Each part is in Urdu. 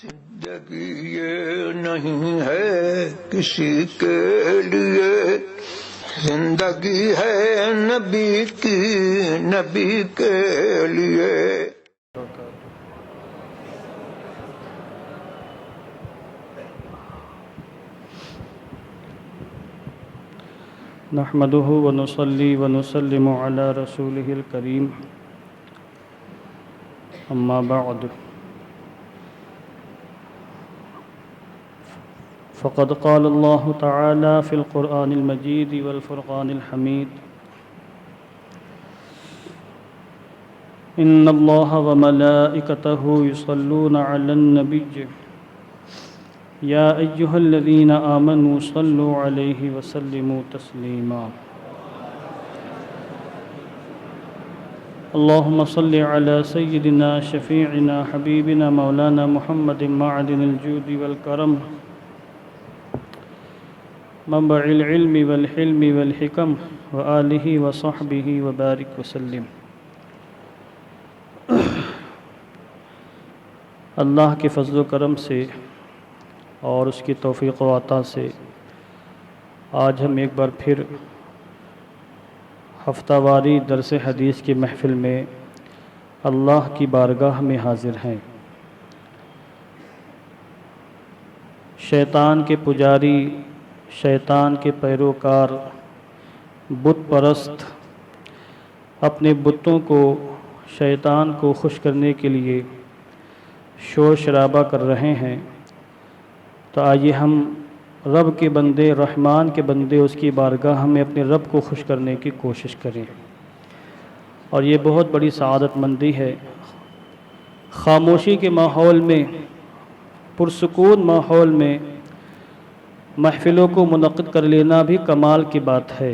زندگی یہ نہیں ہے کسی کے لیے، زندگی ہے نبی کی، نبی کے لیے۔ نحمده ونصلي ونسلم على رسوله الكريم، أما بعد، فقد قال الله تعالى في القرآن المجيد والفرقان الحميد: إن الله وملائكته يصلون على النبي يا أيها الذين آمنوا صلوا عليه وسلموا تسليما۔ اللهم صل على سيدنا شفيعنا حبيبنا مولانا محمد معدن الجود والكرم، منبع العلم والحلم والحكم، وآله وصحبه وبارك وسلم۔ اللہ کے فضل و کرم سے اور اس کی توفیق و عطا سے آج ہم ایک بار پھر ہفتہ واری درس حدیث کی محفل میں اللہ کی بارگاہ میں حاضر ہیں۔ شیطان کے پجاری، شیطان کے پیروکار، بت پرست اپنے بتوں کو، شیطان کو خوش کرنے کے لیے شور شرابہ کر رہے ہیں، تو آئیے ہم رب کے بندے، رحمان کے بندے، اس کی بارگاہ میں اپنے رب کو خوش کرنے کی کوشش کریں۔ اور یہ بہت بڑی سعادت مندی ہے، خاموشی کے ماحول میں، پرسکون ماحول میں محفلوں کو منعقد کر لینا بھی کمال کی بات ہے،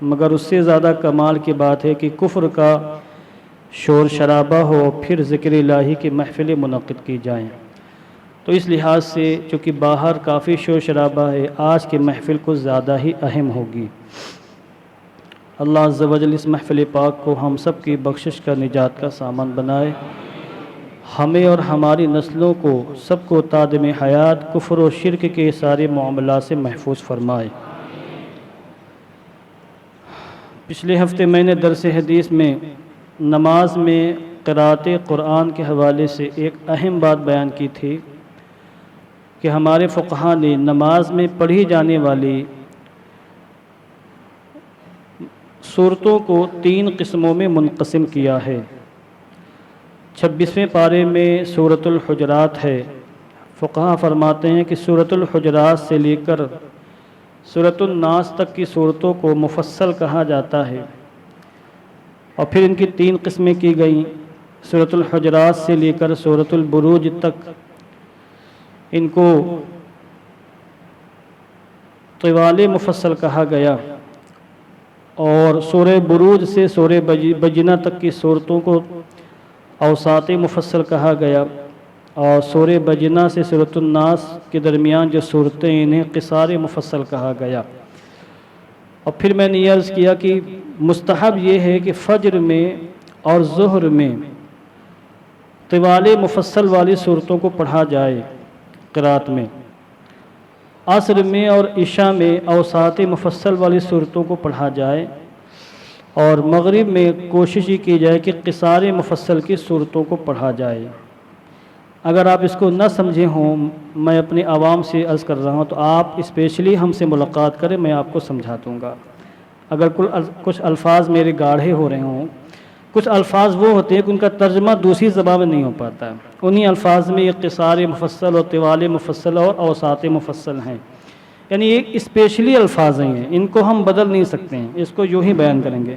مگر اس سے زیادہ کمال کی بات ہے کہ کفر کا شور شرابہ ہو پھر ذکر الہی کی محفلیں منعقد کی جائیں۔ تو اس لحاظ سے چونکہ باہر کافی شور شرابہ ہے، آج کی محفل کچھ زیادہ ہی اہم ہوگی۔ اللہ عز و جل اس محفل پاک کو ہم سب کی بخشش کا، نجات کا سامان بنائے، ہمیں اور ہماری نسلوں کو، سب کو تادم حیات کفر و شرک کے سارے معاملات سے محفوظ فرمائے۔ پچھلے ہفتے میں نے درس حدیث میں نماز میں قرأت قرآن کے حوالے سے ایک اہم بات بیان کی تھی کہ ہمارے فقہا نے نماز میں پڑھی جانے والی صورتوں کو 3 قسموں میں منقسم کیا ہے۔ 26ویں پارے میں سورۃ الحجرات ہے۔ فقہا فرماتے ہیں کہ سورۃ الحجرات سے لے کر سورۃ الناس تک کی صورتوں کو مفصل کہا جاتا ہے، اور پھر ان کی 3 قسمیں کی گئیں۔ سورۃ الحجرات سے لے کر سورۃ البروج تک ان کو طوال مفصل کہا گیا، اور سورہ بروج سے سورہ بجنہ تک کی صورتوں کو اوساط مفصل کہا گیا، اور سورہ بجنہ سے سورۃ الناس کے درمیان جو صورتیں انہیں قصار مفصل کہا گیا۔ اور پھر میں نے یہ عرض کیا کہ مستحب یہ ہے کہ فجر میں اور ظہر میں طوال مفصل والی صورتوں کو پڑھا جائے قرات میں، عصر میں اور عشاء میں اوساط مفصل والی صورتوں کو پڑھا جائے، اور مغرب میں کوشش یہ کی جائے کہ قصار مفصل کی صورتوں کو پڑھا جائے۔ اگر آپ اس کو نہ سمجھے ہوں، میں اپنے عوام سے عرض کر رہا ہوں، تو آپ اسپیشلی ہم سے ملاقات کریں، میں آپ کو سمجھا دوں گا۔ اگر کچھ الفاظ میرے گاڑھے ہو رہے ہوں، کچھ الفاظ وہ ہوتے ہیں کہ ان کا ترجمہ دوسری زبان میں نہیں ہو پاتا، انہی الفاظ میں یہ قصار مفصل اور طوال مفصل اور اوساط مفصل ہیں، یعنی یہ اسپیشلی الفاظ ہیں، ان کو ہم بدل نہیں سکتے ہیں، اس کو یوں ہی بیان کریں گے۔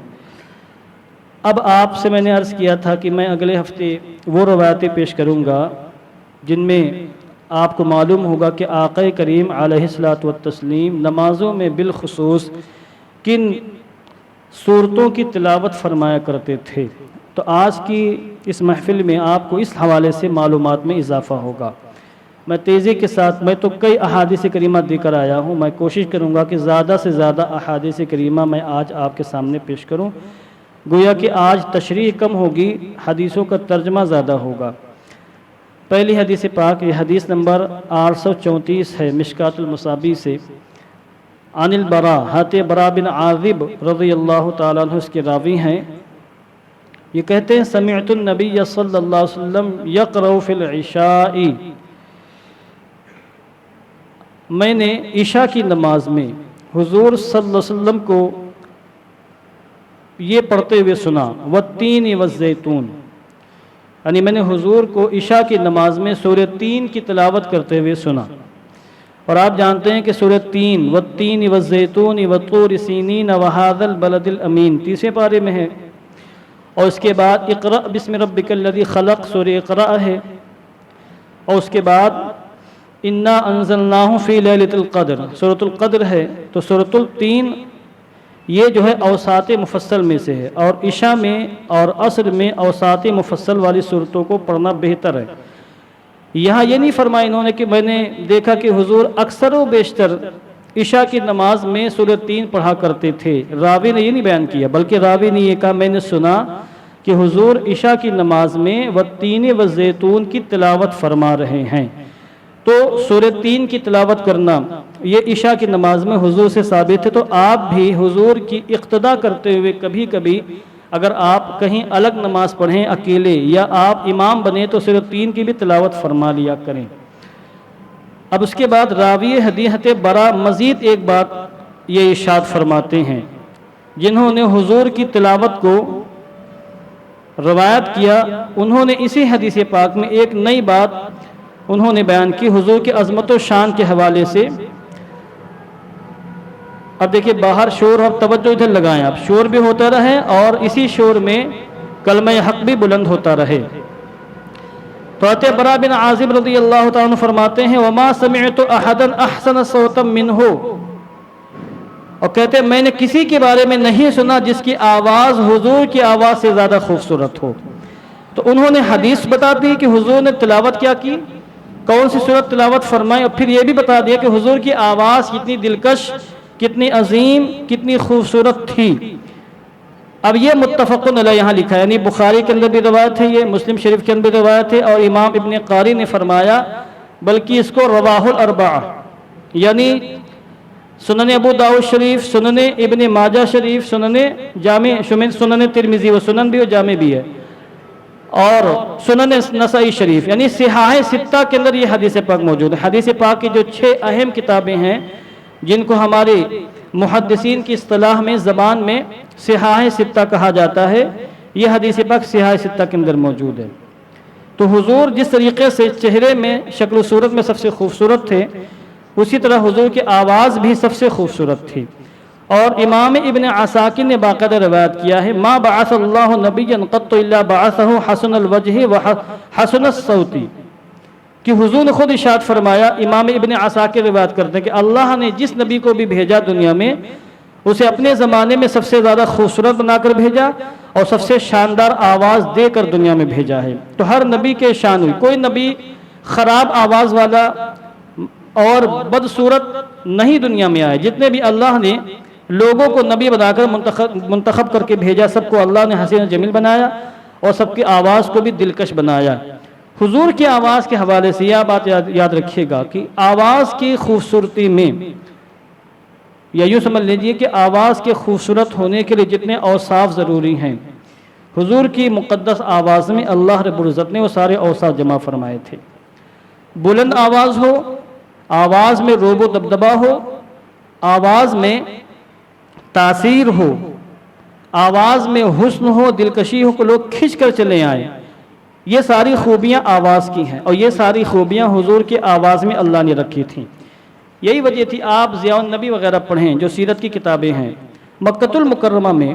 اب آپ سے میں نے عرض کیا تھا کہ میں اگلے ہفتے وہ روایتیں پیش کروں گا جن میں آپ کو معلوم ہوگا کہ آقا کریم علیہ الصلوۃ والتسلیم نمازوں میں بالخصوص کن صورتوں کی تلاوت فرمایا کرتے تھے۔ تو آج کی اس محفل میں آپ کو اس حوالے سے معلومات میں اضافہ ہوگا۔ میں تیزی کے ساتھ، میں تو کئی احادیث کریمہ دے کر آیا ہوں، میں کوشش کروں گا کہ زیادہ سے زیادہ احادیث کریمہ میں آج آپ کے سامنے پیش کروں، گویا کہ آج تشریح کم ہوگی، حدیثوں کا ترجمہ زیادہ ہوگا۔ پہلی حدیث پاک یہ حدیث نمبر 834 ہے مشکات المصابی سے، عن البراء حضرت براء بن عازب رضی اللہ تعالیٰ عنہ اس کے راوی ہیں، یہ کہتے ہیں سمعت النبی صلی اللہ علیہ وسلم یقرأ فی العشاء، میں نے عشاء کی نماز میں حضور صلی اللہ علیہ وسلم کو یہ پڑھتے ہوئے سنا، والتین والزیتون، یعنی میں نے حضور کو عشاء کی نماز میں سورہ تین کی تلاوت کرتے ہوئے سنا، اور آپ جانتے ہیں کہ سورہ تین والتین والزیتون وطور سینین وہذا البلد الامین تیسرے پارے میں ہے، اور اس کے بعد اقرأ بسم ربک الذی خلق سورہ اقرأ ہے، اور اس کے بعد انا انزلناہ فی لیلۃ القدر سورۃ القدر ہے۔ تو سورۃ التین یہ جو ہے اوساط مفصل میں سے ہے، اور عشاء میں اور عصر میں اوساط مفصل والی صورتوں کو پڑھنا بہتر ہے۔ یہاں یہ نہیں فرمایا انہوں نے کہ میں نے دیکھا کہ حضور اکثر و بیشتر عشاء کی نماز میں سورۃ تین پڑھا کرتے تھے، راوی نے یہ نہیں بیان کیا، بلکہ راوی نے یہ کہا میں نے سنا کہ حضور عشاء کی نماز میں والتین والزیتون کی تلاوت فرما رہے ہیں۔ تو سورہ تین کی تلاوت کرنا یہ عشاء کی نماز میں حضور سے ثابت ہے، تو آپ بھی حضور کی اقتداء کرتے ہوئے کبھی کبھی اگر آپ کہیں الگ نماز پڑھیں اکیلے یا آپ امام بنیں تو سورہ تین کی بھی تلاوت فرما لیا کریں۔ اب اس کے بعد راوی حدیث براء مزید ایک بات یہ ارشاد فرماتے ہیں، جنہوں نے حضور کی تلاوت کو روایت کیا انہوں نے اسی حدیث پاک میں ایک نئی بات انہوں نے بیان کی حضور کی عظمت و شان کے حوالے سے۔ اب دیکھیں باہر شور، اب توجہ ادھر لگائیں، اب شور بھی ہوتا رہے اور اسی شور میں کلمہ حق بھی بلند ہوتا رہے۔ تو حضرت براء بن عازب رضی اللہ تعالیٰ عنہ فرماتے ہیں وما سمعت احدا احسن صوتا منہ، اور کہتے ہیں میں نے کسی کے بارے میں نہیں سنا جس کی آواز حضور کی آواز سے زیادہ خوبصورت ہو۔ تو انہوں نے حدیث بتا دی کہ حضور نے تلاوت کیا کی، کون سی صورت تلاوت فرمائی، اور پھر یہ بھی بتا دیا کہ حضور کی آواز کتنی دلکش، کتنی عظیم، کتنی خوبصورت تھی۔ اب یہ متفقن علیہ یہاں لکھا ہے، یعنی بخاری کے اندر بھی روایت ہے، یہ مسلم شریف کے اندر بھی روایت ہے، اور امام ابن قاری نے فرمایا بلکہ اس کو رواہ الاربعہ، یعنی سنن ابو داؤد شریف، سنن ابن ماجہ شریف، سنن جامع، سنن ترمذی و سنن بھی و جامع بھی ہے، اور سنن نسائی شریف، یعنی صحاح ستہ کے اندر یہ حدیث پاک موجود ہے۔ حدیث پاک کی جو 6 اہم کتابیں ہیں جن کو ہمارے محدثین کی اصطلاح میں زبان میں صحاح ستہ کہا جاتا ہے، یہ حدیث پاک صحاح ستہ کے اندر موجود ہے۔ تو حضور جس طریقے سے چہرے میں شکل و صورت میں سب سے خوبصورت تھے، اسی طرح حضور کی آواز بھی سب سے خوبصورت تھی۔ اور امام ابن عساکر نے باقاعدہ روایت کیا ہے ما بعث اللہ نبیا قط الا بعثہ حسن الوجہ وحسن الصوت، کہ حضور نے خود ارشاد فرمایا، امام ابن عساکر روایت کرتے ہیں کہ اللہ نے جس نبی کو بھی بھیجا دنیا میں اسے اپنے زمانے میں سب سے زیادہ خوبصورت بنا کر بھیجا اور سب سے شاندار آواز دے کر دنیا میں بھیجا ہے۔ تو ہر نبی کے شان ہوئی، کوئی نبی خراب آواز والا اور بدصورت نہیں دنیا میں آئے۔ جتنے بھی اللہ نے لوگوں کو نبی بنا کر منتخب کر کے بھیجا، سب کو اللہ نے حسین جمیل بنایا اور سب کی آواز کو بھی دلکش بنایا۔ حضور کی آواز کے حوالے سے یہ بات یاد رکھیے گا کہ آواز کی خوبصورتی میں، یا یوں سمجھ لیجئے کہ آواز کے خوبصورت ہونے کے لیے جتنے اوصاف ضروری ہیں، حضور کی مقدس آواز میں اللہ رب العزت نے وہ سارے اوصاف جمع فرمائے تھے۔ بلند آواز ہو، آواز میں روب و دبدبا ہو، آواز میں تاثیر ہو، آواز میں حسن ہو، دلکشی ہو کہ لوگ کھنچ کر چلے آئیں، یہ ساری خوبیاں آواز کی ہیں، اور یہ ساری خوبیاں حضور کی آواز میں اللہ نے رکھی تھیں۔ یہی وجہ تھی آپ ضیاء النبی وغیرہ پڑھیں جو سیرت کی کتابیں ہیں، مکہ المکرمہ میں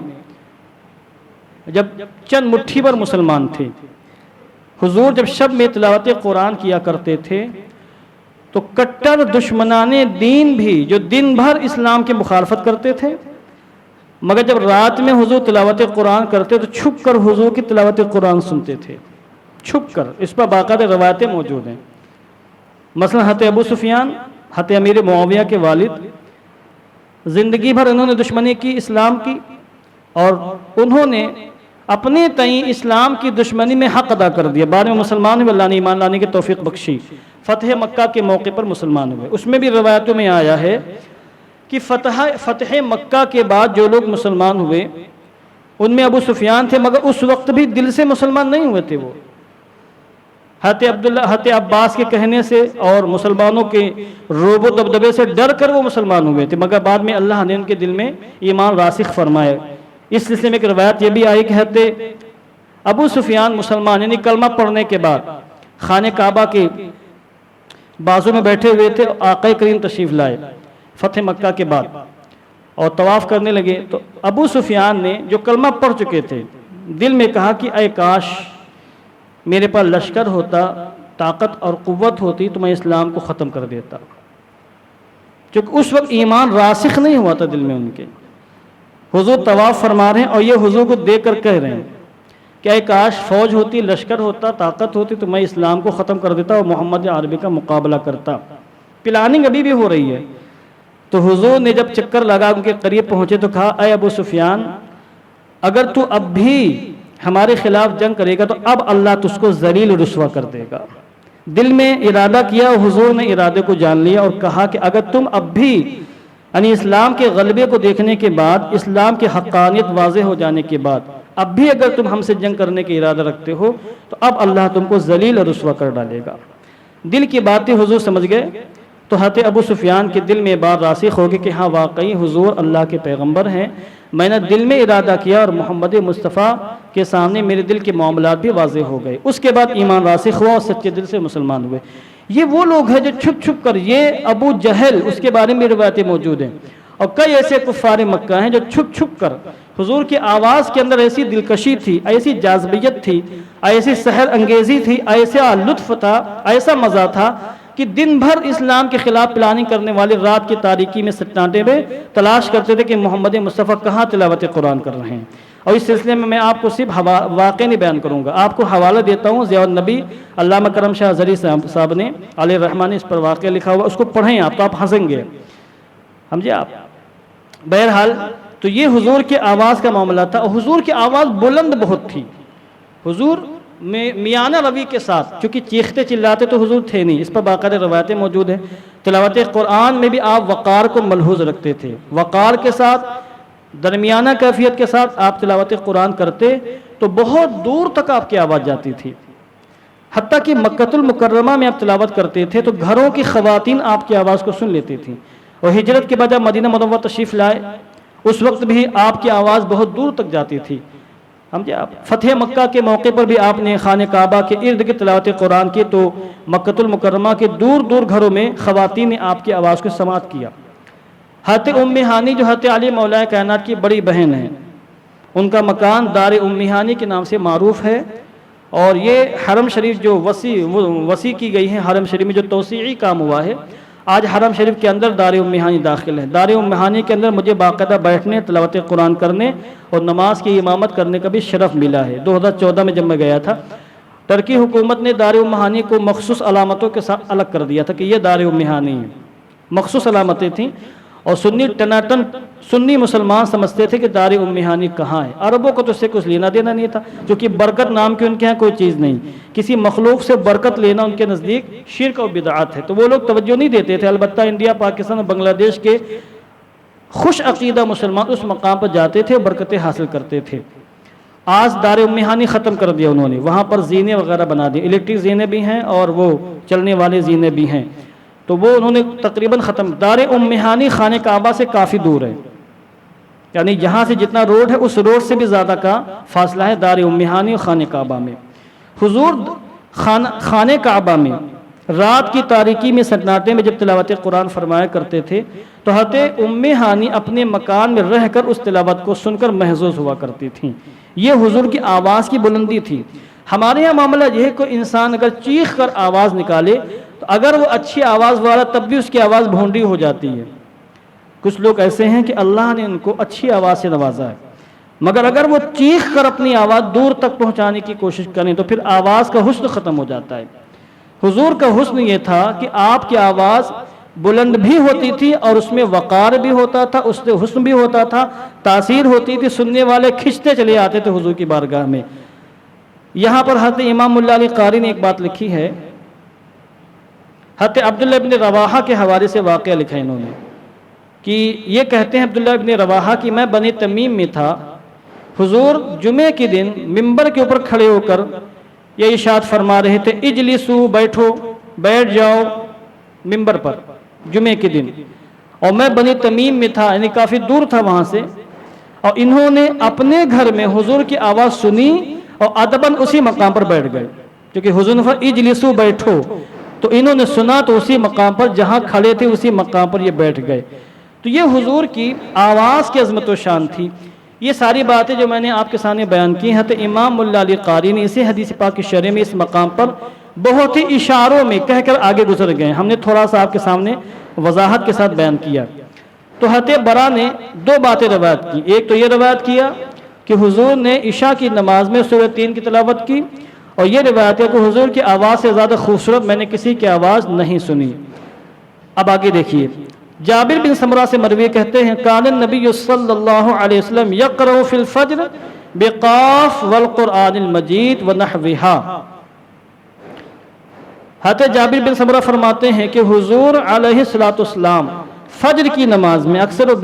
جب چند مٹھی بھر مسلمان تھے، حضور جب شب میں تلاوت قرآن کیا کرتے تھے تو کٹر دشمنان دین بھی جو دن بھر اسلام کی مخالفت کرتے تھے، مگر جب رات میں حضور تلاوت قرآن کرتے تو چھپ کر حضور کی تلاوت قرآن سنتے تھے، چھپ کر۔ اس پر باقاعدہ روایتیں موجود ہیں۔ مثلا حضرت ابو سفیان، حضرت امیر معاویہ کے والد، زندگی بھر انہوں نے دشمنی کی اسلام کی، اور انہوں نے اپنے تئیں اسلام کی دشمنی میں حق ادا کر دیا، بعد میں مسلمان ہوئے، اللہ نے ایمان لانے کی توفیق بخشی، فتح مکہ کے موقع پر مسلمان ہوئے۔ اس میں بھی روایتوں میں آیا ہے کہ فتح مکہ کے بعد جو لوگ مسلمان ہوئے ان میں ابو سفیان تھے، مگر اس وقت بھی دل سے مسلمان نہیں ہوئے تھے۔ وہ حضرت عباس کے کہنے سے اور مسلمانوں کے روب و دبدبے سے ڈر کر وہ مسلمان ہوئے تھے، مگر بعد میں اللہ نے ان کے دل میں ایمان راسخ فرمائے۔ اس سلسلے میں ایک روایت یہ بھی آئی کہ حضرت ابو سفیان مسلمان یعنی کلمہ پڑھنے کے بعد خانہ کعبہ کے بازو میں بیٹھے ہوئے تھے، آقا کریم تشریف لائے فتح مکہ کے بعد اور طواف کرنے لگے، تو ابو سفیان نے جو کلمہ پڑھ چکے تھے دل میں کہا کہ اے کاش میرے پاس لشکر ہوتا، طاقت اور قوت ہوتی تو میں اسلام کو ختم کر دیتا، کیونکہ اس وقت ایمان راسخ نہیں ہوا تھا دل میں ان کے۔ حضور طواف فرما رہے ہیں اور یہ حضور کو دیکھ کر کہہ رہے ہیں کہ اے کاش فوج ہوتی، لشکر ہوتا، طاقت ہوتی تو میں اسلام کو ختم کر دیتا اور محمد عربی کا مقابلہ کرتا۔ پلاننگ ابھی بھی ہو رہی ہے۔ تو حضور نے جب چکر لگا ان کے قریب پہنچے تو کہا اے ابو سفیان، اگر تو اب بھی ہمارے خلاف جنگ کرے گا تو اب اللہ تجھ کو ذلیل و رسوا کر دے گا۔ دل میں ارادہ کیا، حضور نے ارادے کو جان لیا اور کہا کہ اگر تم اب بھی یعنی اسلام کے غلبے کو دیکھنے کے بعد، اسلام کی حقانیت واضح ہو جانے کے بعد اب بھی اگر تم ہم سے جنگ کرنے کے ارادہ رکھتے ہو تو اب اللہ تم کو ذلیل اور رسوا کر ڈالے گا۔ دل کی باتیں حضور سمجھ گئے تو حضرت ابو سفیان کے دل میں بات راسخ ہوگی کہ ہاں واقعی حضور اللہ کے پیغمبر ہیں، میں نے دل میں ارادہ کیا اور محمد مصطفیٰ کے سامنے میرے دل کے معاملات بھی واضح ہو گئے۔ اس کے بعد ایمان راسخ ہوا اور سچے دل سے مسلمان ہوئے۔ یہ وہ لوگ ہیں جو چھپ چھپ کر، یہ ابو جہل اس کے بارے میں روایتیں موجود ہیں، اور کئی ایسے کفار مکہ ہیں جو چھپ چھپ کر حضور کی آواز کے اندر ایسی دلکشی تھی، ایسی جاذبیت تھی، ایسی سحر انگیزی تھی، ایسا لطف تھا، ایسا مزہ تھا کہ دن بھر اسلام کے خلاف پلاننگ کرنے والے رات کی تاریکی میں سٹانٹے میں تلاش کرتے تھے کہ محمد مصطفیٰ کہاں تلاوت قرآن کر رہے ہیں۔ اور اس سلسلے میں آپ کو صرف واقع نہیں بیان کروں گا، آپ کو حوالہ دیتا ہوں ضیاء النبی علامہ کرم شاہ زری صاحب نے علیہ الرحمٰن نے اس پر واقعہ لکھا ہوا، اس کو پڑھیں آپ تو آپ ہنسیں گے، سمجھے آپ۔ بہرحال تو یہ حضور کے آواز کا معاملہ تھا، اور حضور کی آواز بلند بہت تھی۔ حضور میانہ روی کے ساتھ، چونکہ چیختے چلاتے تو حضور تھے نہیں، اس پر باقاعدہ روایتیں موجود ہیں۔ تلاوت قرآن میں بھی آپ وقار کو ملحوظ رکھتے تھے، وقار کے ساتھ، درمیانہ کیفیت کے ساتھ آپ تلاوت قرآن کرتے تو بہت دور تک آپ کی آواز جاتی تھی۔ حتیٰ کہ مکہ المکرمہ میں آپ تلاوت کرتے تھے تو گھروں کی خواتین آپ کی آواز کو سن لیتی تھیں، اور ہجرت کے بعد جب مدینہ منورہ تشریف لائے اس وقت بھی آپ کی آواز بہت دور تک جاتی تھی، سمجھے آپ۔ فتح مکہ کے موقع پر بھی آپ نے خانہ کعبہ کے ارد کی تلاوت قرآن کی تو مکہ المکرمہ کے دور دور گھروں میں خواتین نے آپ کی آواز کو سماعت کیا۔ حضرت ام ہانی جو حضرت علی مولا کائنات کی بڑی بہن ہیں، ان کا مکان دار ام ہانی کے نام سے معروف ہے، اور یہ حرم شریف جو وسیع کی گئی ہے، حرم شریف میں جو توسیعی کام ہوا ہے، آج حرم شریف کے اندر دار ام ہانی داخل ہے۔ دار ام ہانی کے اندر مجھے باقاعدہ بیٹھنے، تلاوت قرآن کرنے اور نماز کی امامت کرنے کا بھی شرف ملا ہے۔ 2014 میں جب میں گیا تھا، ترکی حکومت نے دار ام ہانی کو مخصوص علامتوں کے ساتھ الگ کر دیا تھا کہ یہ دار ام ہانی ہے، مخصوص علامتیں تھیں، اور سنی ٹناٹن سنی مسلمان سمجھتے تھے کہ دار ام ہانی کہاں ہے۔ عربوں کو تو اس سے کچھ لینا دینا نہیں تھا، کیونکہ برکت نام کی ان کے ہاں کوئی چیز نہیں، کسی مخلوق سے برکت لینا ان کے نزدیک شرک و بدعت ہے، تو وہ لوگ توجہ نہیں دیتے تھے۔ البتہ انڈیا، پاکستان اور بنگلہ دیش کے خوش عقیدہ مسلمان اس مقام پر جاتے تھے، برکتیں حاصل کرتے تھے۔ آج دار ام ہانی ختم کر دیا انہوں نے، وہاں پر زینے وغیرہ بنا دی، الیکٹرک زینے بھی ہیں اور وہ چلنے والے زینے بھی ہیں، تو وہ انہوں نے تقریباً ختم۔ دار ام ہانی خانہ کعبہ سے کافی دور ہے، یعنی جہاں سے جتنا روڈ ہے اس روڈ سے بھی زیادہ کا فاصلہ ہے دار ام ہانی اور خانہ کعبہ میں۔ حضور خانہ کعبہ میں رات کی تاریکی میں سناٹے میں جب تلاوت قرآن فرمایا کرتے تھے تو حضرت ام ہانی اپنے مکان میں رہ کر اس تلاوت کو سن کر محظوظ ہوا کرتی تھیں۔ یہ حضور کی آواز کی بلندی تھی۔ ہمارے یہاں معاملہ یہ ہے کہ انسان اگر چیخ کر آواز نکالے تو اگر وہ اچھی آواز والا تب بھی اس کی آواز بھونڈی ہو جاتی ہے۔ کچھ لوگ ایسے ہیں کہ اللہ نے ان کو اچھی آواز سے نوازا ہے، مگر اگر وہ چیخ کر اپنی آواز دور تک پہنچانے کی کوشش کریں تو پھر آواز کا حسن ختم ہو جاتا ہے۔ حضور کا حسن یہ تھا کہ آپ کی آواز بلند بھی ہوتی تھی اور اس میں وقار بھی ہوتا تھا، اس سے حسن بھی ہوتا تھا، تاثیر ہوتی تھی، سننے والے کھنچتے چلے آتے تھے حضور کی بارگاہ میں۔ یہاں پر حضرت امام ملا علی قاری نے ایک بات لکھی ہے، حضرت عبداللہ ابن رواحہ کے حوالے سے واقعہ لکھا انہوں نے، کہ یہ کہتے ہیں عبداللہ ابن رواحہ کہ میں بنی تمیم میں تھا، حضور جمعے کے دن منبر کے اوپر کھڑے ہو کر یہ ارشاد فرما رہے تھے، اجلسو، بیٹھو، بیٹھ جاؤ منبر پر جمعے کے دن، اور میں بنی تمیم میں تھا، یعنی کافی دور تھا وہاں سے، اور انہوں نے اپنے گھر میں حضور کی آواز سنی اور ادباً اسی مقام پر بیٹھ گئے، کیونکہ حضور نے فرمایا اجلسو، بیٹھو، تو انہوں نے سنا تو اسی مقام پر جہاں کھڑے تھے اسی مقام پر یہ بیٹھ گئے۔ تو یہ حضور کی آواز کی عظمت و شان تھی۔ یہ ساری باتیں جو میں نے آپ کے سامنے بیان کی ہیں، تو امام ملا علی قاری نے اسی حدیث پاک کی شرح میں اس مقام پر بہت ہی اشاروں میں کہہ کر آگے گزر گئے، ہم نے تھوڑا سا آپ کے سامنے وضاحت کے ساتھ بیان کیا۔ تو حضرت برا نے دو باتیں روایت کی، ایک تو یہ روایت کیا کہ حضور نے عشاء کی نماز میں سورہ 3 کی تلاوت کی، اور یہ روایت ہے کہ حضور کی آواز سے زیادہ خوبصورت میں نے کسی کی آواز نہیں سنی۔ اب آگے دیکھیے، جابر بن سمرہ سے مروی کہتے ہیں، کان النبی صلی اللہ علیہ وسلم یقرأ فی الفجر بقاف والقرآن المجید ونحوہا۔ حضرت جابر بن سمرہ فرماتے ہیں کہ حضور علیہ السلام فجر کی نماز میں اکثر و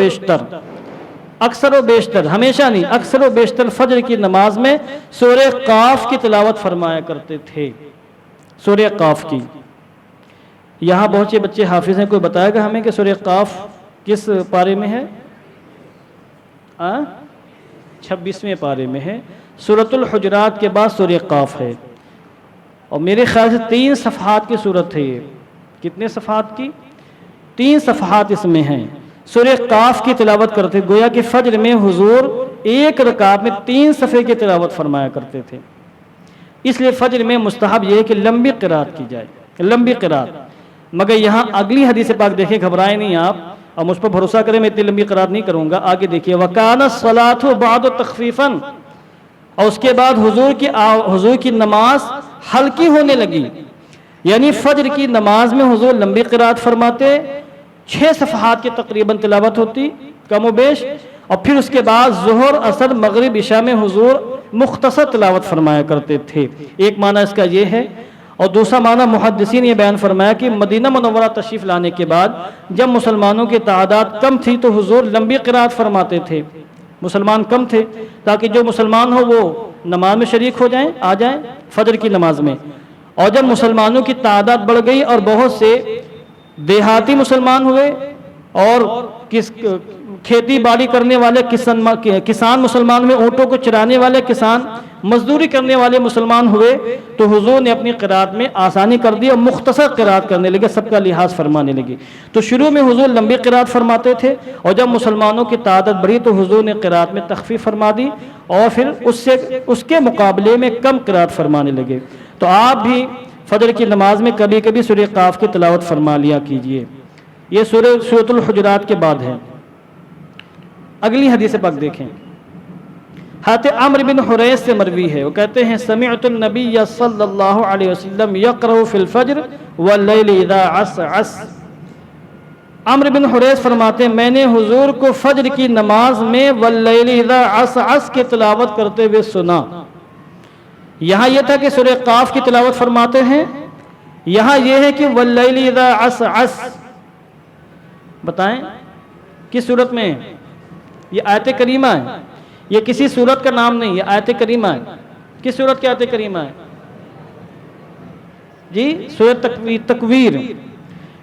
بیشتر ہمیشہ نہیں، اکثر و بیشتر فجر کی نماز میں سورہ قاف کی تلاوت فرمایا کرتے تھے، سورہ قاف کی۔ یہاں بہت سے بچے حافظ ہیں، کوئی بتائے گا ہمیں کہ سورہ قاف کس پارے میں ہے؟ 26ویں پارے میں ہے، سورۃ الحجرات کے بعد سورہ قاف ہے، اور میرے خیال سے 3 صفحات کی سورت ہے یہ۔ کتنے صفحات کی؟ 3 صفحات اس میں ہیں۔ سورہ قاف کی تلاوت کرتے، گویا کہ فجر میں حضور ایک رکعت میں 3 صفحے کی تلاوت فرمایا کرتے تھے۔ اس لیے فجر میں مستحب یہ ہے کہ لمبی قرات کی جائے، لمبی قرات۔ مگر یہاں اگلی حدیث پاک دیکھیں، گھبرائیں نہیں آپ، اور مجھ پر بھروسہ کریں، میں اتنی لمبی قرات نہیں کروں گا۔ آگے دیکھیے، وَكَانَ الصَّلَاةُ بَعْدُ تَخْفِيفًا، اور اس کے بعد حضور کی نماز ہلکی ہونے لگی، یعنی فجر کی نماز میں حضور لمبی قرات فرماتے، 6 صفحات کی تقریباً تلاوت ہوتی کم و بیش، اور پھر اس کے بعد ظہر، عصر، مغرب، عشاء میں حضور مختصر تلاوت فرمایا کرتے تھے۔ ایک معنی اس کا یہ ہے، اور دوسرا معنی محدثین یہ بیان فرمایا کہ مدینہ منورہ تشریف لانے کے بعد جب مسلمانوں کی تعداد کم تھی تو حضور لمبی قرات فرماتے تھے، مسلمان کم تھے، تاکہ جو مسلمان ہو وہ نماز میں شریک ہو جائیں، آ جائیں فجر کی نماز میں۔ اور جب مسلمانوں کی تعداد بڑھ گئی اور بہت سے دیہاتی مسلمان ہوئے اور کھیتی باڑی کرنے والے کسان مسلمان ہوئے، اونٹوں کو چرانے والے کسان، مزدوری کرنے والے مسلمان ہوئے، تو حضور نے اپنی قرات میں آسانی کر دی اور مختصر قرات کرنے لگے، سب کا لحاظ فرمانے لگے۔ تو شروع میں حضور لمبی قرات فرماتے تھے، اور جب مسلمانوں کی تعداد بڑھی تو حضور نے قرات میں تخفیف فرما دی، اور پھر اس کے مقابلے میں کم قرات فرمانے لگے۔ تو آپ بھی فجر کی نماز میں کبھی کبھی سورہ قاف کی تلاوت فرما لیا کیجئے۔ یہ سورۃ الحجرات کے بعد ہے۔ اگلی حدیث پاک دیکھیں، حضرت عمرو بن حریث سے مروی ہے، وہ کہتے ہیں، سمعت النبی صلی اللہ علیہ وسلم یقرأ فی الفجر واللیل اذا عسعس۔ عمرو بن حریث فرماتے ہیں، میں نے حضور کو فجر کی نماز میں واللیل اذا عسعس کی تلاوت کرتے ہوئے سنا۔ یہاں یہ تھا کہ سورہ قاف کی تلاوت فرماتے ہیں، یہاں یہ ہے کہ واللیل اذا عسعس۔ بتائیں کس صورت میں؟ یہ آیت کریمہ ہے، یہ کسی صورت کا نام نہیں، یہ آیت کریمہ ہے۔ کس صورت کی آیت کریمہ ہے جی؟ سورۃ تکویر،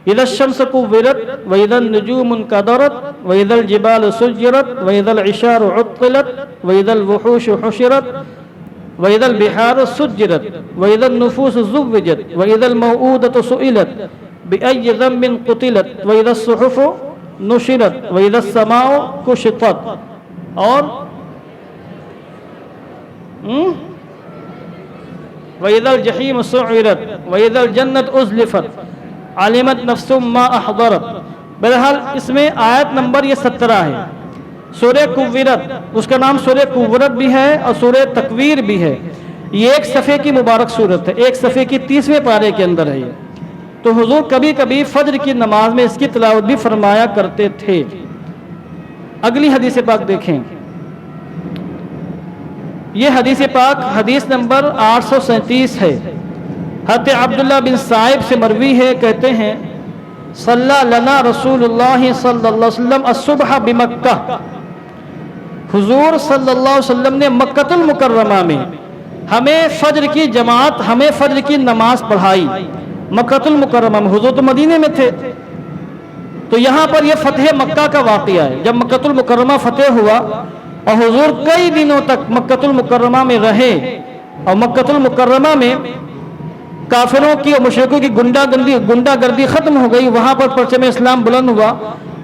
اذا الشمس کورت واذا النجوم انکدرت واذا الجبال سجرت واذا العشار عطلت واذا الوحوش حشرت واذا البحار سجرت واذا النفوس زوجت واذا الموءودة سئلت بأي ذنب قتلت واذا الصحف نشرت واذا السماء كشطت، اور واذا الجحیم سعرت واذا الجنت ازلفت علمت نفس ما احضرت۔ بہرحال اس میں آیت نمبر یہ 17 ہے۔ سورہ کویرت، اس کا نام سورہ کویرت بھی ہے اور سورہ تکویر بھی ہے۔ یہ ایک صفحے کی مبارک سورت ہے، ایک صفحے کی 30ویں پارے کے اندر ہے یہ۔ تو حضور کبھی کبھی فجر کی نماز میں اس کی تلاوت بھی فرمایا کرتے تھے۔ اگلی حدیث پاک دیکھیں، یہ حدیث پاک حدیث نمبر 837 ہے۔ حضرت عبداللہ بن صائب سے مروی ہے، کہتے ہیں صلی لنا رسول اللہ صلی اللہ علیہ وسلم الصبح بمکہ، حضور صلی اللہ علیہ وسلم نے مکۃ المکرمہ میں ہمیں فجر کی جماعت، ہمیں فجر کی نماز پڑھائی۔ مکۃ المکرمہ میں، حضور تو مدینے میں تھے، تو یہاں پر یہ فتح مکہ کا واقعہ ہے۔ جب مکۃ المکرمہ فتح ہوا اور حضور کئی دنوں تک مکۃ المکرمہ میں رہے، اور مکۃ المکرمہ میں کافروں کی اور مشرکوں کی گنڈا گردی ختم ہو گئی، وہاں پر پرچم اسلام بلند ہوا،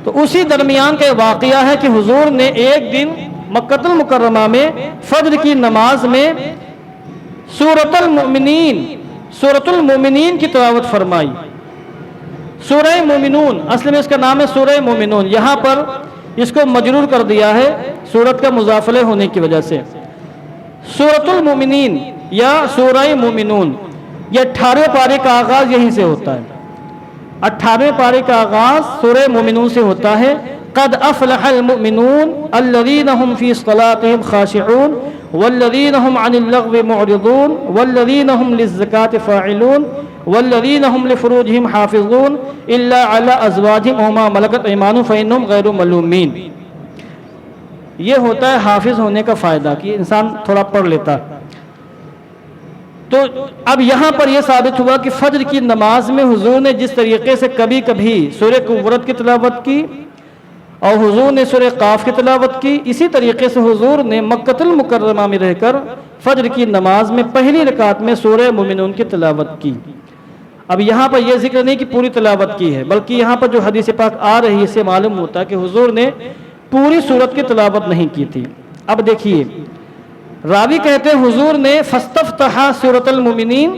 تو اسی درمیان کا واقعہ ہے کہ حضور نے ایک دن مکۃ المکرمہ میں فجر کی نماز میں سورۃ المؤمنین کی تلاوت فرمائی۔ سورہ مومنون، اصل میں اس کا نام ہے سورہ مومنون، یہاں پر اس کو مجرور کر دیا ہے سورت کا مضافلہ ہونے کی وجہ سے۔ سورۃ المؤمنین یا سورہ مومنون، یہ 18 پارے کا آغاز یہیں سے ہوتا ہے۔ 18 پارے کا آغاز سورہ مومنون سے ہوتا ہے۔ قد افلح المؤمنون الذین هم فی صلاتهم خاشعون والذین هم عن اللغو معرضون والذین هم للزکاة فاعلون والذین هم لفروجهم حافظون الا علی ازواجهم وما ملکت ایمانهم فانهم غیر ملومین۔ یہ ہوتا ہے حافظ ہونے کا فائدہ کہ انسان تھوڑا پڑھ لیتا۔ تو اب یہاں پر یہ ثابت ہوا کہ فجر کی نماز میں حضور نے جس طریقے سے کبھی کبھی سورہ کورت کی تلاوت کی اور حضور نے سورہ قاف کی تلاوت کی، اسی طریقے سے حضور نے مکۃ المکرمہ میں رہ کر فجر کی نماز میں پہلی رکعت میں سورہ مومنون کی تلاوت کی۔ اب یہاں پر یہ ذکر نہیں کہ پوری تلاوت کی ہے، بلکہ یہاں پر جو حدیث پاک آ رہی ہے اس سے معلوم ہوتا ہے کہ حضور نے پوری سورت کی تلاوت نہیں کی تھی۔ اب دیکھیے، راوی کہتے ہیں حضور نے فاستفتح سورۃ المؤمنین،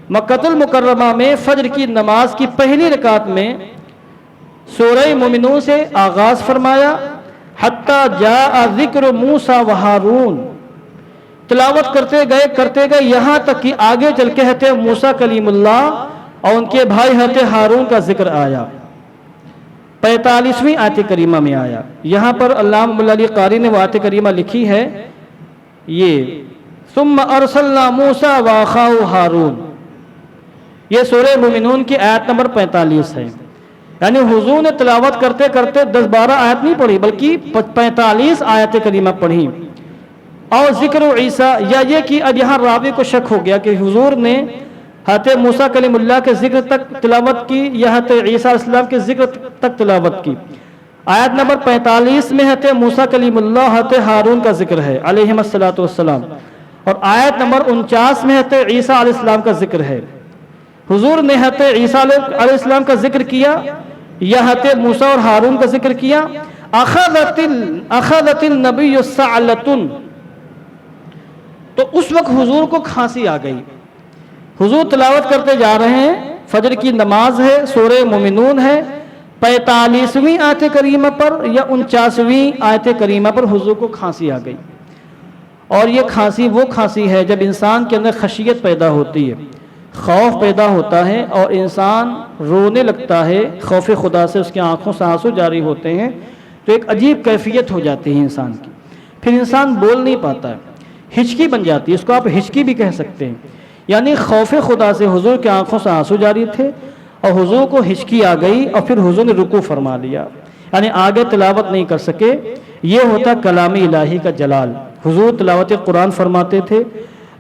مکۃ المکرمہ میں فجر کی نماز کی پہلی رکعت میں سورہ مومنون سے آغاز فرمایا، حتی جاء ذکر موسیٰ و ہارون، تلاوت کرتے گئے یہاں تک کہ آگے چل کے حضرت موسیٰ کلیم اللہ اور ان کے بھائی حضرت ہارون کا ذکر آیا، 45ویں آیت کریمہ میں آیا۔ یہاں پر علامہ مولا علی قاری نے وہ آیت کریمہ لکھی ہے، یہ ثم ارسلنا موسیٰ واخاہ ہارون، یہ سورہ مومنون کی آیت نمبر 45 ہے۔ یعنی حضور نے تلاوت کرتے کرتے 10-12 آیت نہیں پڑھی بلکہ 45 آیت کریمہ پڑھی۔ اور ذکر عیسیٰ، یا یہ کہ اب یہاں راوی کو شک ہو گیا کہ حضور نے حضرت موسیٰ کلیم اللہ کے ذکر تک تلاوت کی یا حضرت عیسیٰ علیہ السلام کے ذکر تک تلاوت کی۔ آیت نمبر 45 میں حضرت موسیٰ کلیم اللہ حضرت ہارون کا ذکر ہے علیہم السلام، اور آیت نمبر 49 میں حضرت عیسیٰ علیہ السلام کا ذکر ہے۔ حضور نے حضرت عیسیٰ علیہ السلام کا ذکر کیا یا حضرت موسیٰ اور ہارون کا ذکر کیا؟ اخذت النبی سعلۃ، تو اس وقت حضور کو کھانسی آ گئی۔ حضور تلاوت کرتے جا رہے ہیں، فجر کی نماز ہے، سورہ مومنون ہے، 45ویں آیت کریمہ پر یا 49ویں آیت کریمہ پر حضور کو کھانسی آ گئی۔ اور یہ کھانسی وہ کھانسی ہے جب انسان کے اندر خشیت پیدا ہوتی ہے، خوف پیدا ہوتا ہے اور انسان رونے لگتا ہے خوف خدا سے، اس کی آنکھوں سے آنسو جاری ہوتے ہیں، تو ایک عجیب کیفیت ہو جاتی ہے انسان کی، پھر انسان بول نہیں پاتا ہے، ہچکی بن جاتی ہے، اس کو آپ ہچکی بھی کہہ سکتے ہیں۔ یعنی خوف خدا سے حضور کی آنکھوں سے آنسو جاری تھے اور حضور کو ہچکی آ گئی اور پھر حضور نے رکوع فرما لیا، یعنی آگے تلاوت نہیں کر سکے۔ یہ ہوتا کلام الہی کا جلال۔ حضور تلاوت قرآن فرماتے تھے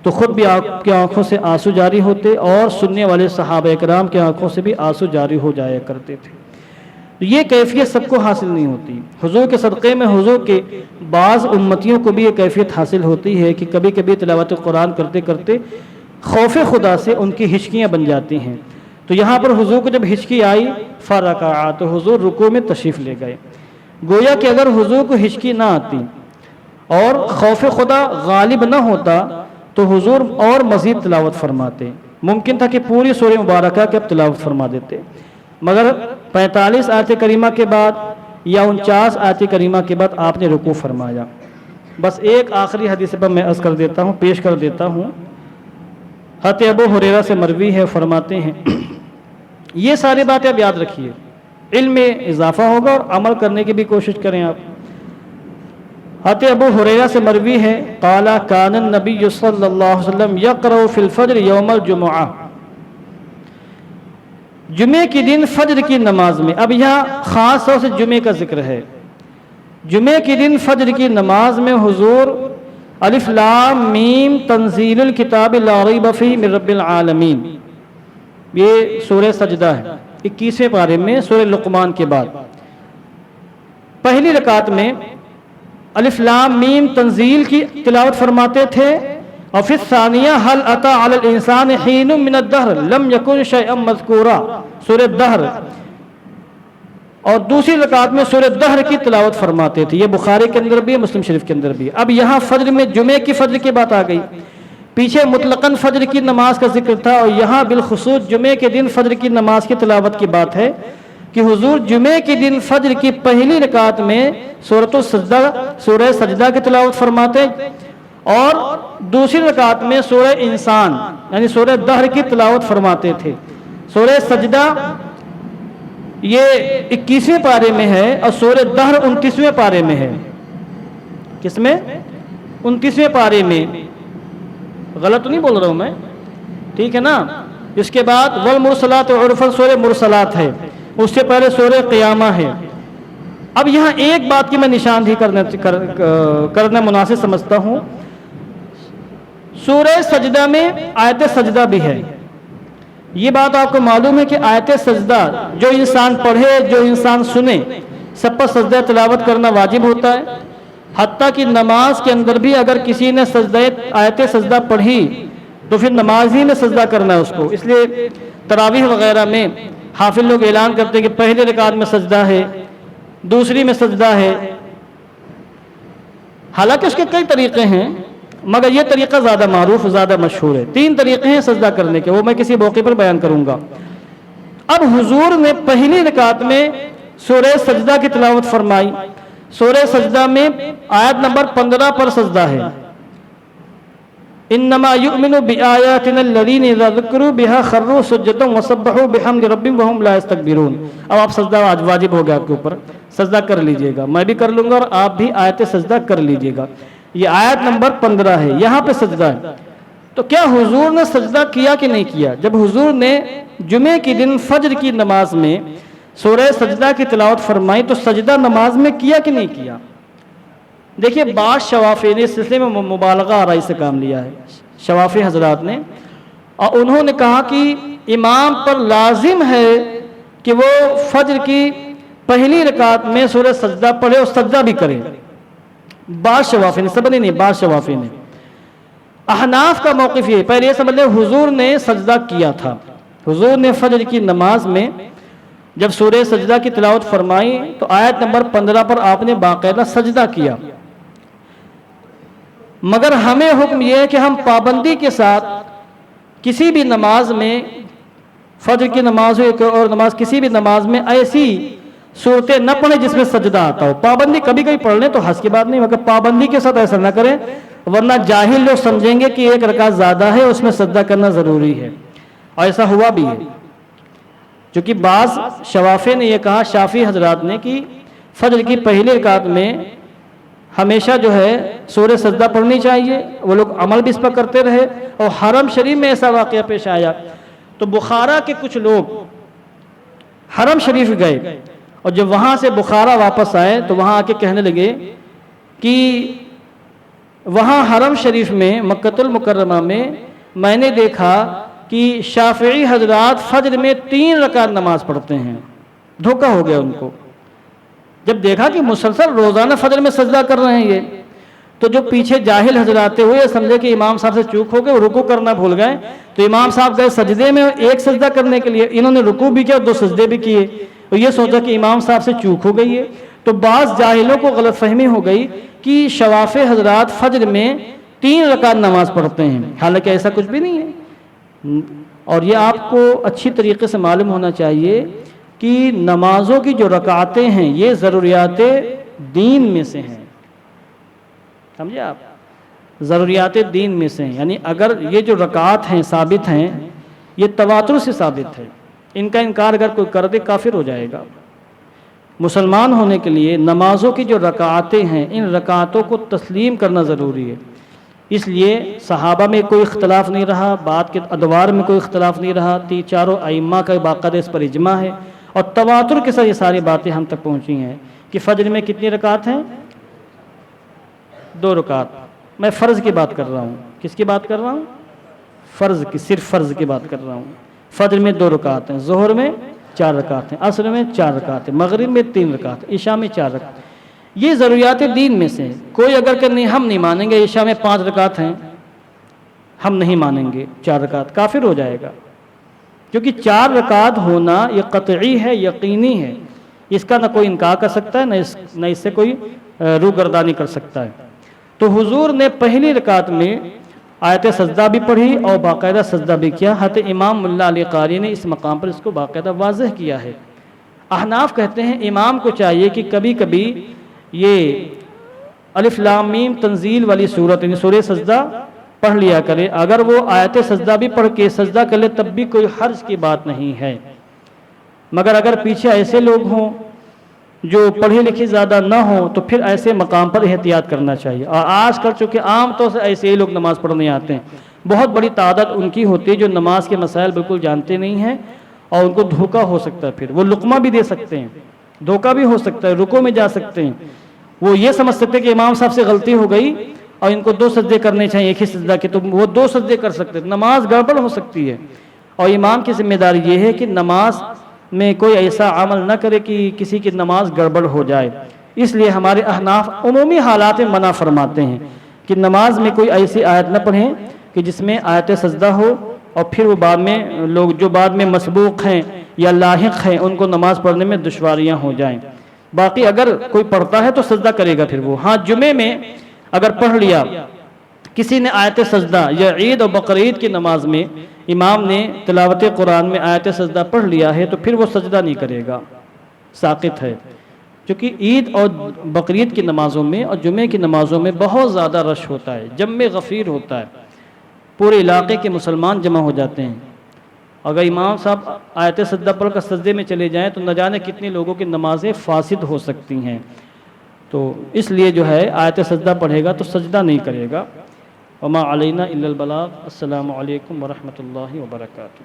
تو خود بھی آپ کی آنکھوں سے آنسو جاری ہوتے اور سننے والے صحابہ اکرام کی آنکھوں سے بھی آنسو جاری ہو جایا کرتے تھے۔ یہ کیفیت سب کو حاصل نہیں ہوتی، حضور کے صدقے میں حضور کے بعض امتیوں کو بھی یہ کیفیت حاصل ہوتی ہے کہ کبھی کبھی تلاوت قرآن کرتے کرتے خوف خدا سے ان کی ہچکیاں بن جاتی ہیں۔ تو یہاں پر حضور کو جب ہچکی آئی فرکع، تو حضور رکوع میں تشریف لے گئے۔ گویا کہ اگر حضور کو ہچکی نہ آتی اور خوف خدا غالب نہ ہوتا تو حضور اور مزید تلاوت فرماتے، ممکن تھا کہ پوری سورہ مبارکہ کے اب تلاوت فرما دیتے، مگر 45 آیت کریمہ کے بعد یا 49 آیت کریمہ کے بعد آپ نے رکوع فرمایا۔ بس ایک آخری حدیث پر میں عرض کر دیتا ہوں، پیش کر دیتا ہوں۔ حضرت ابو ہریرہ سے مروی ہے، فرماتے ہیں یہ ساری باتیں آپ یاد رکھیے، علم میں اضافہ ہوگا اور عمل کرنے کی بھی کوشش کریں آپ۔ حضرت ابو ہریرہ سے مروی ہے، قال کان النبی صلی اللہ علیہ وسلم یقرأ فی الفجر یوم الجمعہ، جمعے کے دن فجر کی نماز میں، اب یہاں خاص طور سے جمعے کا ذکر ہے، جمعے کے دن فجر کی نماز میں حضور الف لام میم تنزیل الکتاب لا ریب فیہ من رب العالمین، یہ سورہ سجدہ ہے 21ویں پارے میں سورہ لقمان کے بعد، پہلی رکعت میں الف لام میم تنزیل کی تلاوت فرماتے تھے، اور پھر ثانیہ حل اتی علی الانسان حین من الدہر لم یکن شیئا مذکورا سورہ دہر، اور دوسری رکعت میں سورہ دہر کی تلاوت فرماتے تھے، یہ بخاری کے اندر بھی ہے، مسلم شریف کے اندر بھی ہے۔ اب یہاں فجر میں جمعے کی فجر کی بات آ گئی، پیچھے مطلقاً فجر کی نماز کا ذکر تھا، اور یہاں بالخصوص جمعے کے دن فجر کی نماز کی تلاوت کی بات ہے کہ حضور جمعے کے دن فجر کی پہلی رکعت میں سورہ سجدہ کی تلاوت فرماتے، اور دوسری رکعت میں سورہ انسان یعنی سورہ دہر کی تلاوت فرماتے تھے۔ سورہ سجدہ یہ 21ویں پارے میں ہے اور سورہ دہر 29ویں پارے میں ہے۔ کس میں؟ 29ویں پارے میں، غلط نہیں بول رہا ہوں میں، ٹھیک ہے نا؟ اس کے بعد والمرسلات عرفا سورہ مرسلات ہے، اس سے پہلے سورہ قیامہ ہے۔ اب یہاں ایک بات کی میں نشاندہی کرنا مناسب سمجھتا ہوں، سورہ سجدہ میں آیت سجدہ بھی ہے، یہ بات آپ کو معلوم ہے کہ آیت سجدہ جو انسان پڑھے جو انسان سنے سب پر سجدہ تلاوت کرنا واجب ہوتا ہے، حتیٰ کہ نماز کے اندر بھی اگر کسی نے آیت سجدہ پڑھی تو پھر نماز ہی میں سجدہ کرنا ہے اس کو، اس لیے تراویح وغیرہ میں حافظ لوگ اعلان کرتے ہیں کہ پہلی رکعت میں سجدہ ہے، دوسری میں سجدہ ہے، حالانکہ اس کے کئی طریقے ہیں مگر یہ طریقہ زیادہ معروف زیادہ مشہور ہے۔ 3 طریقے ہیں سجدہ کرنے کے، وہ میں کسی موقع پر بیان کروں گا۔ اب حضور نے پہلی رکعت میں سورہ سجدہ کی تلاوت فرمائی، سورہ سجدہ میں آیت نمبر 15 پر سجدہ ہے، انما یؤمن بآیاتنا الذین اذا ذکروا بها خروا سجدا وسبحوا بحمد ربهم وهم لا یستکبرون۔ اب آپ سجدہ آج واجب ہو گیا آپ کے اوپر، سجدہ کر لیجئے گا، میں بھی کر لوں گا اور آپ بھی آیت سجدہ کر لیجئے گا۔ یہ آیت نمبر 15 ہے، یہاں پہ سجدہ ہے۔ تو کیا حضور نے سجدہ کیا کہ نہیں کیا؟ جب حضور نے جمعے کے دن فجر کی نماز میں سورہ سجدہ کی تلاوت فرمائی تو سجدہ نماز میں کیا کہ نہیں کیا؟ دیکھیے بعض شوافی نے اس سلسلے میں مبالغہ آرائی سے کام لیا ہے، شوافی حضرات نے، اور انہوں نے کہا کہ امام پر لازم ہے کہ وہ فجر کی پہلی رکعت میں سورہ سجدہ پڑھے اور سجدہ بھی کرے۔ بعض شوافی نے، سب نے نہیں، بعض شوافی نے۔ احناف کا موقف یہ، پہلے یہ سمجھ لیں حضور نے سجدہ کیا تھا، حضور نے فجر کی نماز میں جب سورہ سجدہ کی تلاوت فرمائی تو آیت نمبر 15 پر آپ نے باقاعدہ سجدہ کیا، مگر ہمیں حکم یہ ہے کہ ہم پابندی کے ساتھ کسی بھی نماز میں، فجر کی نماز ہو ایک اور نماز، کسی بھی نماز میں ایسی صورتیں نہ پڑھیں جس میں سجدہ آتا ہو۔ پابندی کبھی کبھی پڑھ لیں تو حس کی بات نہیں، مگر پابندی کے ساتھ ایسا نہ کریں، ورنہ جاہل لوگ سمجھیں گے کہ ایک رکعت زیادہ ہے اس میں سجدہ کرنا ضروری ہے، اور ایسا ہوا بھی ہے۔ چونکہ بعض شوافی نے یہ کہا، شافی حضرات نے، کہ فجر کی پہلی رکعت میں ہمیشہ جو ہے سورہ سجدہ پڑھنی چاہیے، وہ لوگ عمل بھی اس پر کرتے رہے، اور حرم شریف میں ایسا واقعہ پیش آیا تو بخارا کے کچھ لوگ حرم شریف گئے، اور جب وہاں سے بخارا واپس آئے تو وہاں آ کے کہنے لگے کہ وہاں حرم شریف میں مکۃ المکرمہ میں نے دیکھا کہ شافعی حضرات فجر میں 3 رکعت نماز پڑھتے ہیں۔ دھوکہ ہو گیا ان کو، جب دیکھا کہ مسلسل روزانہ فجر میں سجدہ کر رہے ہیں یہ، تو جو پیچھے جاہل حضرات تھے وہ یہ سمجھے کہ امام صاحب سے چوک ہو گئے، وہ رکوع کرنا بھول گئے، تو امام صاحب گئے سجدے میں ایک سجدہ کرنے کے لیے، انہوں نے رکوع بھی کیا اور 2 سجدے بھی کیے، اور یہ سوچا کہ امام صاحب سے چوک ہو گئی ہے۔ تو بعض جاہلوں کو غلط فہمی ہو گئی کہ شوافی حضرات فجر میں 3 رکعت نماز پڑھتے ہیں، حالانکہ ایسا کچھ بھی نہیں ہے۔ اور یہ آپ کو اچھی طریقے سے معلوم ہونا چاہیے کہ نمازوں کی جو رکعتیں ہیں یہ ضروریات دین میں سے ہیں، سمجھے آپ، ضروریات دین میں سے ہیں، یعنی اگر یہ جو رکعات ہیں ثابت ہیں، یہ تواتر سے ثابت ہے، ان کا انکار اگر کوئی کر دے کافر ہو جائے گا۔ مسلمان ہونے کے لیے نمازوں کی جو رکعتیں ہیں ان رکعتوں کو تسلیم کرنا ضروری ہے۔ اس لیے صحابہ میں کوئی اختلاف نہیں رہا، بعد کے ادوار میں کوئی اختلاف نہیں رہا، چاروں ائمہ کا باقاعدہ اس پر اجماع ہے، اور تواتر کے ساتھ یہ ساری باتیں ہم تک پہنچی ہیں کہ فجر میں کتنی رکعت ہیں؟ 2 رکعت۔ میں فرض کی بات کر رہا ہوں۔ کس کی بات کر رہا ہوں؟ فرض کی، صرف فرض کی بات کر رہا ہوں۔ فجر میں 2 رکعت ہیں، ظہر میں 4 رکعت ہیں، عصر میں 4 رکعت ہیں، مغرب میں 3 رکعت ہیں، عشاء میں 4 رکعت۔ یہ ضروریات دین میں سے کوئی اگر کہ نہیں ہم نہیں مانیں گے عشاء میں 5 رکعت ہیں، ہم نہیں مانیں گے 4 رکعت، کافر ہو جائے گا، کیونکہ 4 رکعت ہونا یہ قطعی ہے، یقینی ہے، اس کا نہ کوئی انکار کر سکتا ہے نہ اس سے کوئی روگردانی کر سکتا ہے۔ تو حضور نے پہلی رکعت میں آیت سجدہ بھی پڑھی اور باقاعدہ سجدہ بھی کیا۔ حضرت امام ملا علی قاری نے اس مقام پر اس کو باقاعدہ واضح کیا ہے۔ احناف کہتے ہیں امام کو چاہیے کہ کبھی کبھی یہ الف لام میم تنزیل والی صورت یعنی سورہ سجدہ پڑھ لیا کرے، اگر وہ آیت سجدہ بھی پڑھ کے سجدہ کر لے تب بھی کوئی حرج کی بات نہیں ہے، مگر اگر پیچھے ایسے لوگ ہوں جو پڑھے لکھے زیادہ نہ ہوں تو پھر ایسے مقام پر احتیاط کرنا چاہیے۔ اور آج کل چونکہ عام طور سے ایسے ہی لوگ نماز پڑھنے آتے ہیں، بہت بڑی تعداد ان کی ہوتی ہے جو نماز کے مسائل بالکل جانتے نہیں ہیں، اور ان کو دھوکہ ہو سکتا ہے، پھر وہ لقمہ بھی دے سکتے ہیں، دھوکہ بھی ہو سکتا ہے، رکوع میں جا سکتے ہیں، وہ یہ سمجھ سکتے ہیں کہ امام صاحب سے غلطی ہو گئی اور ان کو 2 سجدے کرنے چاہیے ایک ہی سجدہ کے، تو وہ 2 سجدے کر سکتے ہیں، نماز گڑبڑ ہو سکتی ہے۔ اور امام کی ذمہ داری یہ ہے کہ نماز میں کوئی ایسا عمل نہ کرے کہ کسی کی نماز گڑبڑ ہو جائے۔ اس لیے ہمارے احناف عمومی حالات میں منع فرماتے ہیں کہ نماز میں کوئی ایسی آیت نہ پڑھیں کہ جس میں آیت سجدہ ہو، اور پھر وہ بعد میں لوگ جو بعد میں مسبوق ہیں یا لاحق ہیں ان کو نماز پڑھنے میں دشواریاں ہو جائیں۔ باقی اگر کوئی پڑھتا ہے تو سجدہ کرے گا پھر وہ، ہاں جمعے میں اگر پڑھ لیا کسی نے آیت سجدہ، یا عید اور بقرعید کی نماز میں امام نے تلاوت قرآن میں آیت سجدہ پڑھ لیا ہے تو پھر وہ سجدہ نہیں کرے گا، ساقط ہے، کیونکہ عید اور بقرعید کی نمازوں میں اور جمعے کی نمازوں میں بہت زیادہ رش ہوتا ہے، جم غفیر ہوتا ہے، پورے علاقے کے مسلمان جمع ہو جاتے ہیں۔ اگر امام صاحب آیت سجدہ پڑھ کر سجدے میں چلے جائیں تو نہ جانے کتنے لوگوں کی نمازیں فاسد ہو سکتی ہیں، تو اس لیے جو ہے آیت سجدہ پڑھے گا تو سجدہ نہیں کرے گا۔ وما علینا الا البلاغ۔ السلام علیکم ورحمۃ اللہ وبرکاتہ۔